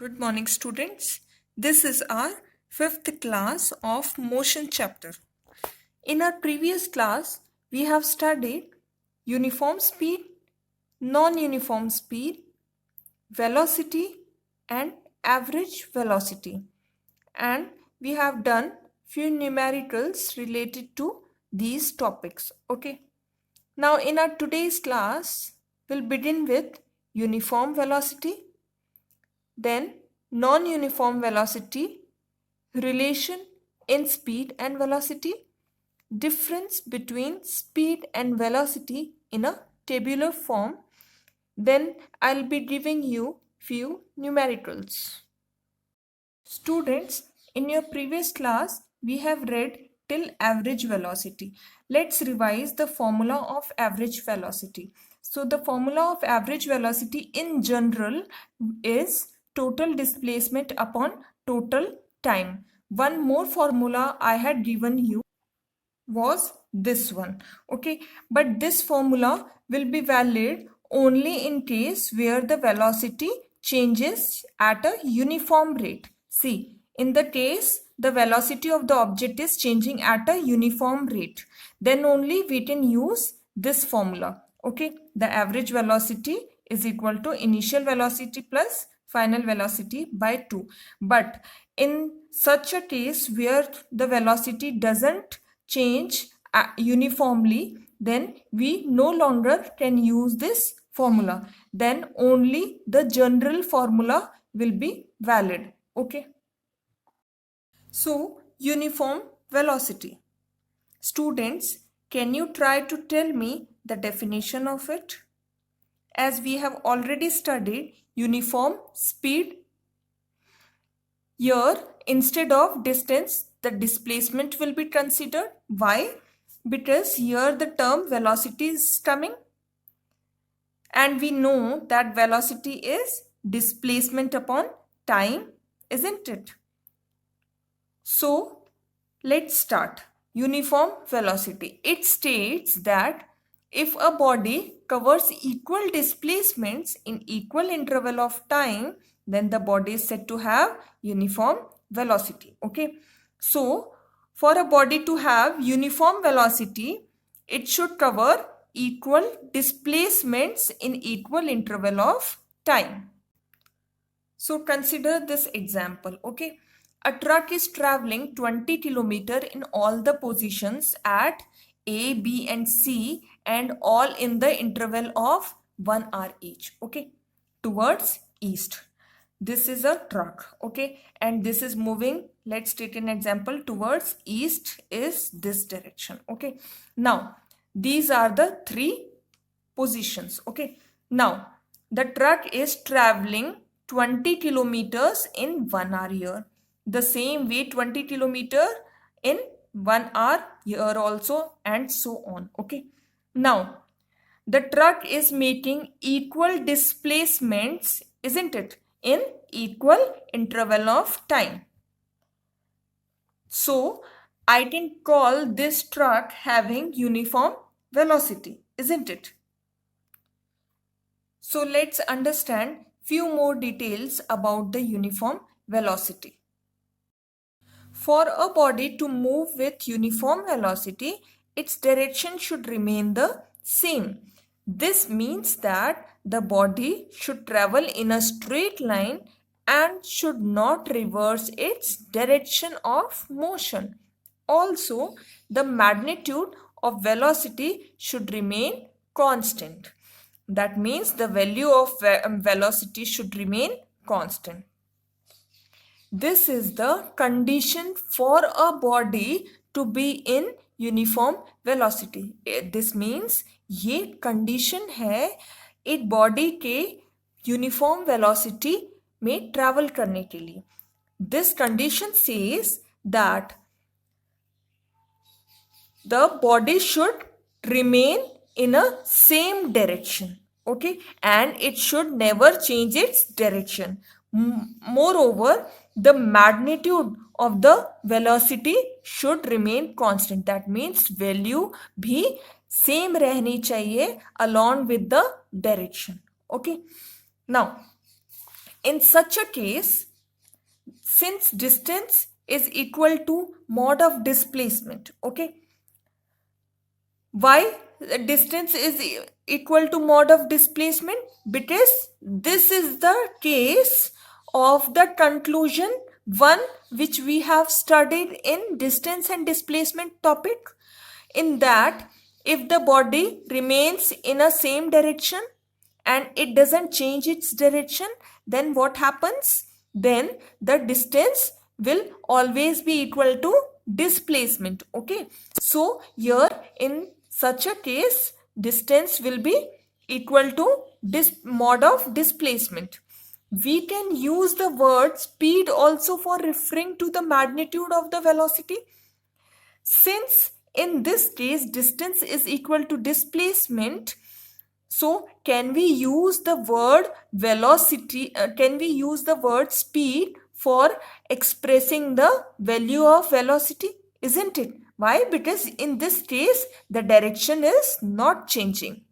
Good morning, students. This is our fifth class of motion chapter. In our previous class, we have studied uniform speed, non-uniform speed, velocity, and average velocity. And we have done few numericals related to these topics. Okay. Now, in our today's class, we'll begin with uniform velocity, then non-uniform velocity, relation in speed and velocity, difference between speed and velocity in a tabular form. Then I'll be giving you few numericals. Students, in your previous class, we have read till average velocity. Let's revise the formula of average velocity. So the formula of average velocity in general is total displacement upon total time. One more formula I had given you was this one. Okay, but this formula will be valid only in case where the velocity changes at a uniform rate. See, in the case the velocity of the object is changing at a uniform rate, then only we can use this formula. Okay, the average velocity is equal to initial velocity plus final velocity by 2. But in such a case where the velocity doesn't change uniformly, then we no longer can use this formula. Then only the general formula will be valid. Okay. So, uniform velocity. Students, can you try to tell me the definition of it? As we have already studied uniform speed, here instead of distance, the displacement will be considered. Why? Because here the term velocity is coming, and we know that velocity is displacement upon time, isn't it? So let's start. Uniform velocity. It states that if a body covers equal displacements in equal interval of time, then the body is said to have uniform velocity. Okay. So for a body to have uniform velocity, it should cover equal displacements in equal interval of time. So consider this example. Okay. A truck is traveling 20 km in all the positions at A, B and C, and all in the interval of 1 hour each. Okay. Towards east. This is a truck. Okay. And this is moving. Let's take an example. Towards east is this direction. Okay. Now, these are the three positions. Okay. Now, the truck is traveling 20 kilometers in 1 hour here. The same way 20 kilometer in 1 hour here also, and so on. Okay. Now, the truck is making equal displacements, isn't it, in equal interval of time. So, I can call this truck having uniform velocity, isn't it? So, let's understand few more details about the uniform velocity. For a body to move with uniform velocity, its direction should remain the same. This means that the body should travel in a straight line and should not reverse its direction of motion. Also, the magnitude of velocity should remain constant. That means the value of velocity should remain constant. This is the condition for a body to be in uniform velocity. This means ये condition है एक body के uniform velocity में travel करने के लिए. This condition says that the body should remain in a same direction. Okay, and it should never change its direction. Moreover, the magnitude of the velocity should remain constant. That means value भी same रहनी चाहिए along with the direction. Okay. Now, In such a case, since distance is equal to mod of displacement, okay, why distance is equal to mod of displacement? Because this is the case of the conclusion 1 which we have studied in distance and displacement topic. In that, if the body remains in a same direction and it doesn't change its direction, then what happens? Then the distance will always be equal to displacement. Okay, so here in such a case, distance will be equal to mod of displacement. We can use the word speed also for referring to the magnitude of the velocity. Since in this case distance is equal to displacement, so can we use the word velocity, can we use the word speed for expressing the value of velocity? Isn't it? Why? Because in this case the direction is not changing.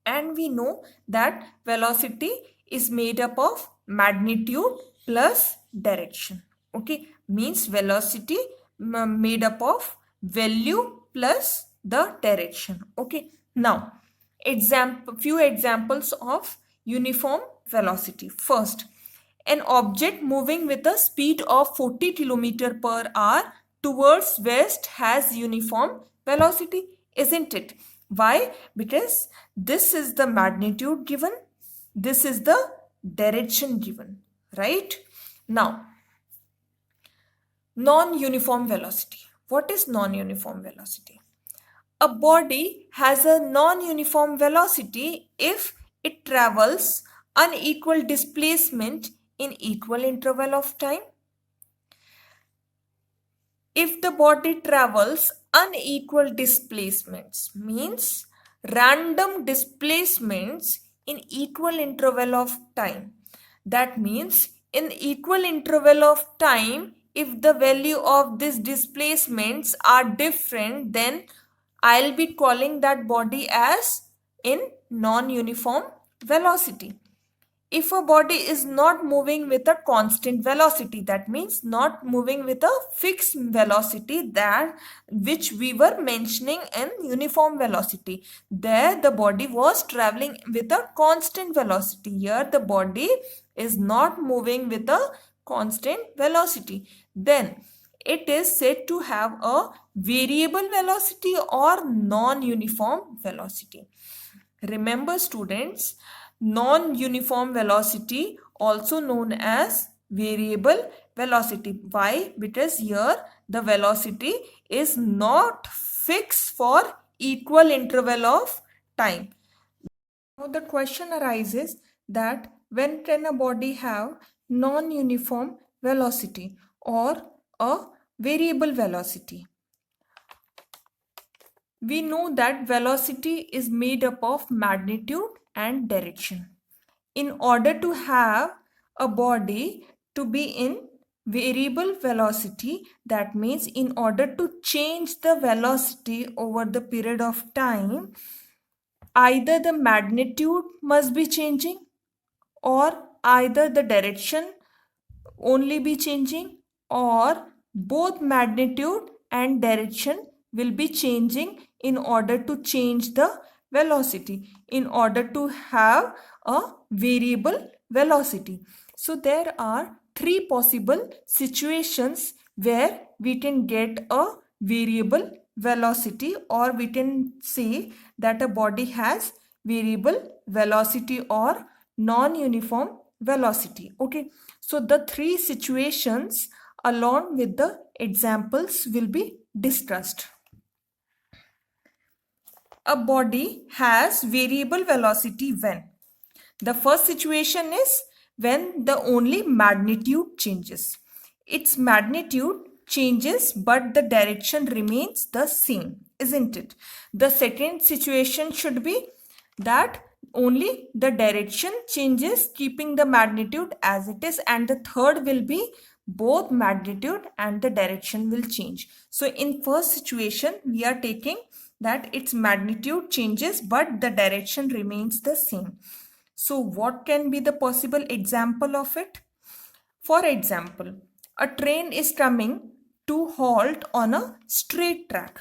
And we know that velocity is made up of magnitude plus direction. Okay, means velocity made up of value plus the direction. Okay, now few examples of uniform velocity. First, an object moving with a speed of 40 km per hour towards west has uniform velocity, isn't it? Why? Because this is the magnitude given, this is the direction given, right? Now, non-uniform velocity. What is non-uniform velocity? A body has a non-uniform velocity if it travels unequal displacement in equal interval of time. If the body travels unequal displacements, means random displacements in equal interval of time. That means in equal interval of time, if the value of these displacements are different, then I'll be calling that body as in non-uniform velocity. If a body is not moving with a constant velocity, that means not moving with a fixed velocity, that which we were mentioning in uniform velocity. There the body was traveling with a constant velocity. Here the body is not moving with a constant velocity. Then it is said to have a variable velocity or non-uniform velocity. Remember students, non-uniform velocity also known as variable velocity. Why? Because here the velocity is not fixed for equal interval of time. Now the question arises that when can a body have non-uniform velocity or a variable velocity? We know that velocity is made up of magnitude and direction. In order to have a body to be in variable velocity, that means in order to change the velocity over the period of time, either the magnitude must be changing or either the direction only be changing, or both magnitude and direction will be changing in order to change the velocity, in order to have a variable velocity. So there are three possible situations where we can get a variable velocity, or we can say that a body has variable velocity or non-uniform velocity. Okay, so the three situations along with the examples will be discussed. A body has variable velocity when the first situation is when the only magnitude changes. Its magnitude changes but the direction remains the same, isn't it? The second situation should be that only the direction changes keeping the magnitude as it is, and the third will be both magnitude and the direction will change. So in first situation we are taking that its magnitude changes but the direction remains the same. So what can be the possible example of it? For example, a train is coming to halt on a straight track.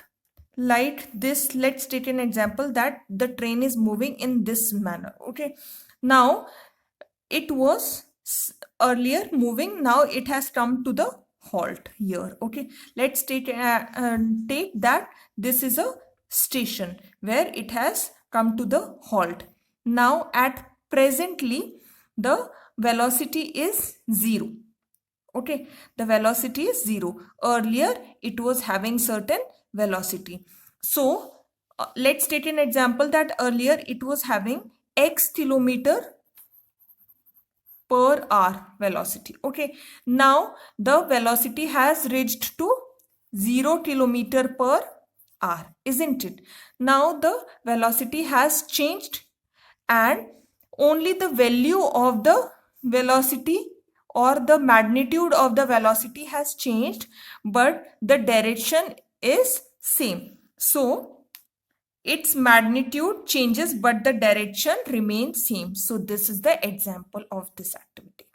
Like this, let's take an example that the train is moving in this manner. Okay, now it was earlier moving, now it has come to the halt here. Okay, let's take that this is a station where it has come to the halt. Now at presently the velocity is 0. Okay, the velocity is 0. Earlier it was having certain velocity. So let's take an example that earlier it was having x kilometer per hour velocity. Okay, now the velocity has reached to 0 kilometer per hour, isn't it? Now the velocity has changed and only the value of the velocity or the magnitude of the velocity has changed, but the direction is same. So its magnitude changes but the direction remains same. So this is the example of this activity.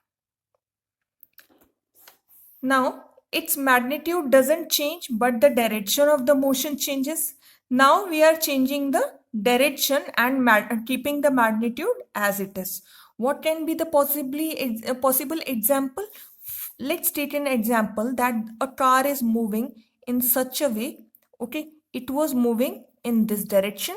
Now its magnitude doesn't change but the direction of the motion changes. Now we are changing the direction and keeping the magnitude as it is. What can be the possible example? Let's take an example that a car is moving in such a way. Okay, it was moving in this direction.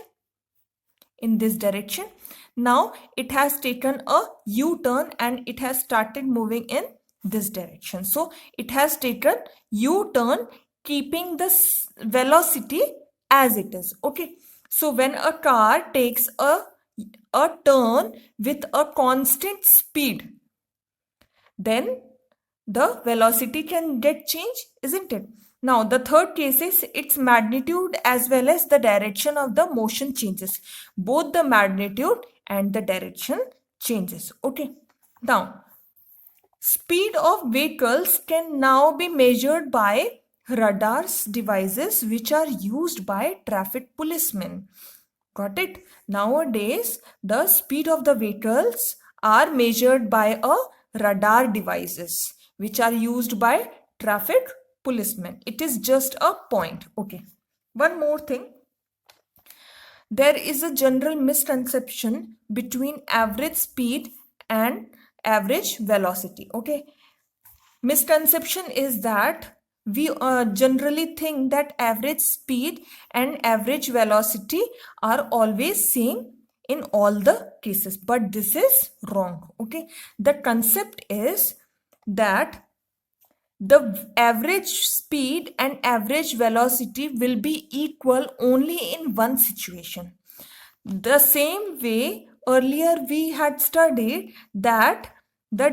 Now it has taken a U-turn and it has started moving in this direction. So it has taken U-turn keeping this velocity as it is. Okay, so when a car takes a turn with a constant speed, then the velocity can get changed, isn't it? Now the third case is its magnitude as well as the direction of the motion changes. Both the magnitude and the direction changes. Okay, now speed of vehicles can now be measured by radars devices which are used by traffic policemen. Got it? Nowadays the speed of the vehicles are measured by a radar devices which are used by traffic policemen. It is just a point. Okay, one more thing, there is a general misconception between average speed and average velocity. Okay, misconception is that we generally think that average speed and average velocity are always same in all the cases, but this is wrong. Okay, the concept is that the average speed and average velocity will be equal only in one situation. The same way earlier we had studied that the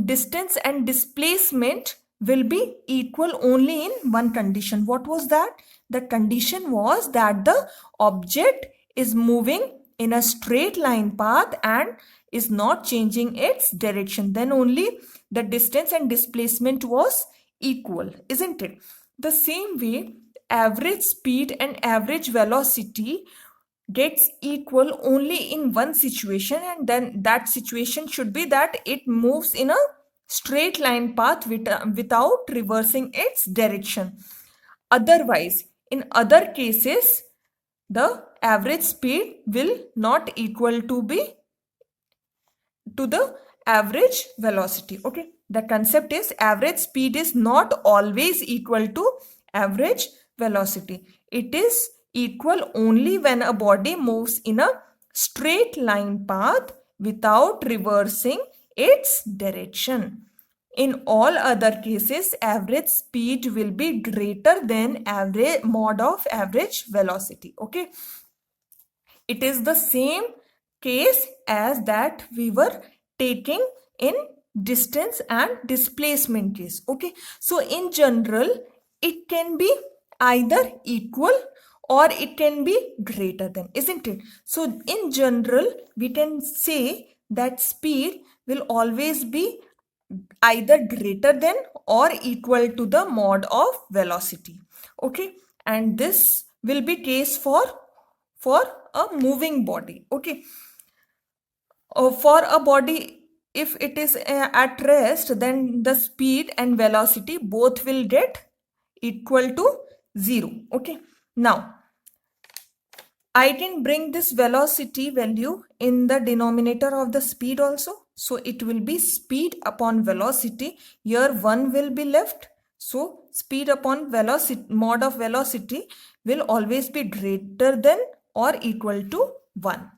distance and displacement will be equal only in one condition. What was that? The condition was that the object is moving in a straight line path and is not changing its direction. Then only the distance and displacement was equal, isn't it? The same way average speed and average velocity gets equal only in one situation, and then that situation should be that it moves in a straight line path without reversing its direction. Otherwise, in other cases, the average speed will not equal to the average velocity. Okay, the concept is average speed is not always equal to average velocity. It is equal only when a body moves in a straight line path without reversing its direction. In all other cases, average speed will be greater than average mod of average velocity. Okay, it is the same case as that we were taking in distance and displacement case. Okay, so in general it can be either equal or it can be greater than, isn't it? So in general we can say that speed will always be either greater than or equal to the mod of velocity. Okay, and this will be case for a moving body. Okay, For a body, if it is at rest, then the speed and velocity both will get equal to 0. Okay. Now, I can bring this velocity value in the denominator of the speed also. So it will be speed upon velocity. Here 1 will be left. So speed upon velocity, mod of velocity will always be greater than or equal to 1.